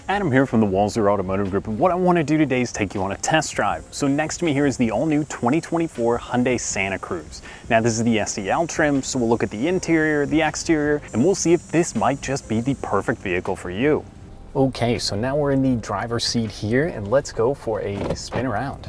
Adam here from the Walser Automotive Group, and what I want to do today is take you on a test drive. So next to me here is the all-new 2024 Hyundai Santa Cruz. Now this is the SEL trim, so we'll look at the interior, the exterior, and we'll see if this might just be the perfect vehicle for you. Okay, so now we're in the driver's seat here, and let's go for a spin around.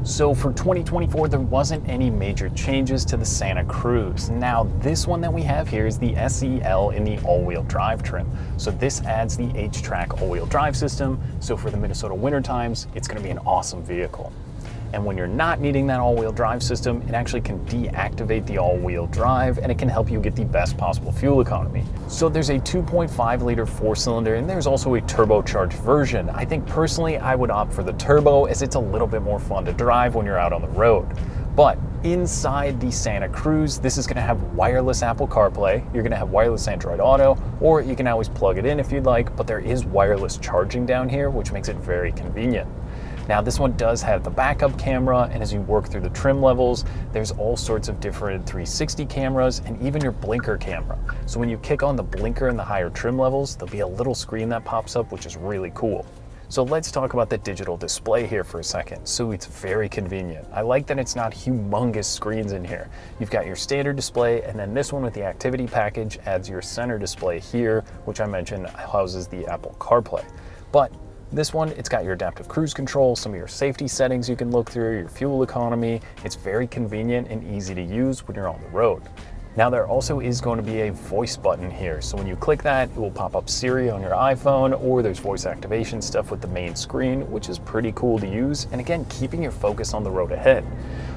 So for 2024, there wasn't any major changes to the Santa Cruz. Now this one that we have here is the SEL in the all-wheel drive trim. So this adds the H-Track all-wheel drive system. So for the Minnesota winter times, it's gonna be an awesome vehicle. And when you're not needing that all-wheel drive system, it actually can deactivate the all-wheel drive and it can help you get the best possible fuel economy. So there's a 2.5 liter 4-cylinder and there's also a turbocharged version. I think personally I would opt for the turbo as it's a little bit more fun to drive when you're out on the road. But inside the Santa Cruz, this is gonna have wireless Apple CarPlay, you're gonna have wireless Android Auto, or you can always plug it in if you'd like, but there is wireless charging down here, which makes it very convenient. Now this one does have the backup camera, and as you work through the trim levels, there's all sorts of different 360 cameras and even your blinker camera. So when you kick on the blinker in the higher trim levels, there'll be a little screen that pops up, which is really cool. So let's talk about the digital display here for a second. So it's very convenient. I like that it's not humongous screens in here. You've got your standard display, and then this one with the activity package adds your center display here, which I mentioned houses the Apple CarPlay. But this one, it's got your adaptive cruise control, some of your safety settings you can look through, your fuel economy. It's very convenient and easy to use when you're on the road. Now there also is going to be a voice button here. So when you click that, it will pop up Siri on your iPhone, or there's voice activation stuff with the main screen, which is pretty cool to use. And again, keeping your focus on the road ahead.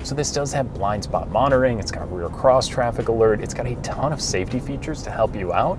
So this does have blind spot monitoring, it's got rear cross traffic alert, it's got a ton of safety features to help you out.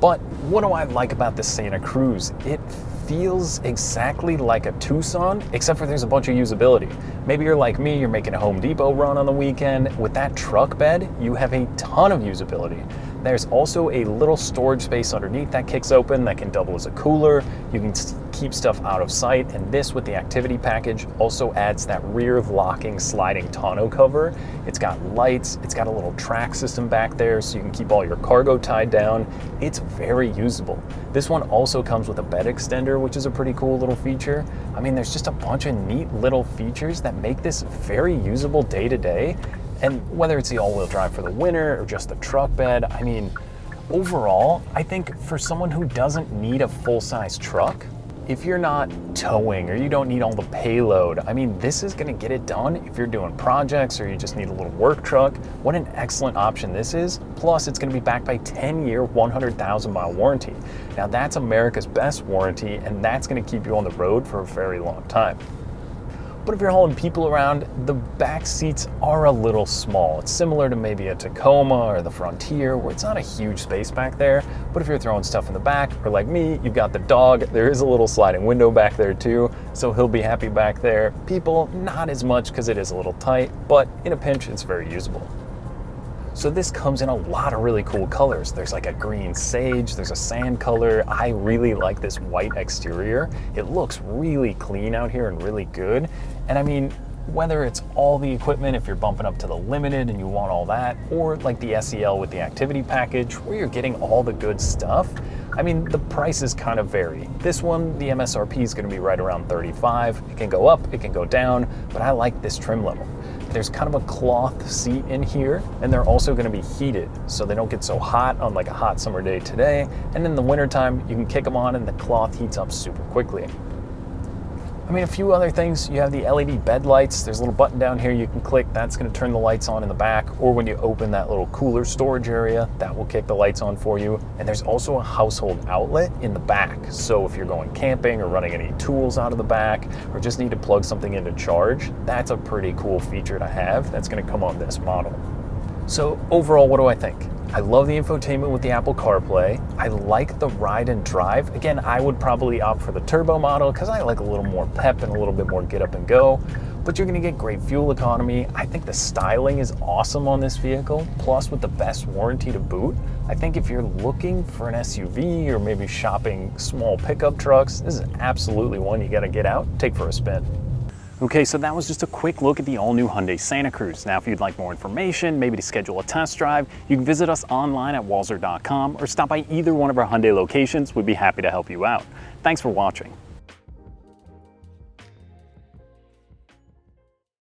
But what do I like about the Santa Cruz? It feels exactly like a Tucson, except for there's a bunch of usability. Maybe you're like me, you're making a Home Depot run on the weekend. With that truck bed, you have a ton of usability. There's also a little storage space underneath that kicks open that can double as a cooler. You can keep stuff out of sight, and this with the activity package also adds that rear locking sliding tonneau cover. It's got lights, it's got a little track system back there so you can keep all your cargo tied down. It's very usable. This one also comes with a bed extender, which is a pretty cool little feature. I mean, there's just a bunch of neat little features that make this very usable day to day. And whether it's the all-wheel drive for the winter or just the truck bed, I mean, overall, I think for someone who doesn't need a full-size truck, if you're not towing or you don't need all the payload, I mean, this is gonna get it done if you're doing projects or you just need a little work truck. What an excellent option this is. Plus, it's gonna be backed by 10-year, 100,000-mile warranty. Now, that's America's best warranty, and that's gonna keep you on the road for a very long time. But if you're hauling people around, the back seats are a little small. It's similar to maybe a Tacoma or the Frontier, where it's not a huge space back there. But if you're throwing stuff in the back, or like me, you've got the dog, there is a little sliding window back there too, so he'll be happy back there. People, not as much because it is a little tight, but in a pinch, it's very usable. So this comes in a lot of really cool colors. There's like a green sage, there's a sand color. I really like this white exterior. It looks really clean out here and really good. And I mean, whether it's all the equipment, if you're bumping up to the limited and you want all that, or like the SEL with the activity package where you're getting all the good stuff, I mean, the prices kind of vary. This one, the MSRP is gonna be right around $35. It can go up, it can go down, but I like this trim level. There's kind of a cloth seat in here, and they're also gonna be heated, so they don't get so hot on like a hot summer day today. And in the wintertime, you can kick them on and the cloth heats up super quickly. I mean, a few other things, you have the LED bed lights. There's a little button down here you can click. That's gonna turn the lights on in the back, or when you open that little cooler storage area, that will kick the lights on for you. And there's also a household outlet in the back. So if you're going camping or running any tools out of the back, or just need to plug something in to charge, that's a pretty cool feature to have. That's gonna come on this model. So overall, what do I think? I love the infotainment with the Apple CarPlay. I like the ride and drive. Again, I would probably opt for the turbo model because I like a little more pep and a little bit more get up and go, but you're gonna get great fuel economy. I think the styling is awesome on this vehicle, plus with the best warranty to boot. I think if you're looking for an SUV or maybe shopping small pickup trucks, this is absolutely one you gotta get out, take for a spin. Okay, so that was just a quick look at the all-new Hyundai Santa Cruz. Now, if you'd like more information, maybe to schedule a test drive, you can visit us online at walser.com or stop by either one of our Hyundai locations. We'd be happy to help you out. Thanks for watching.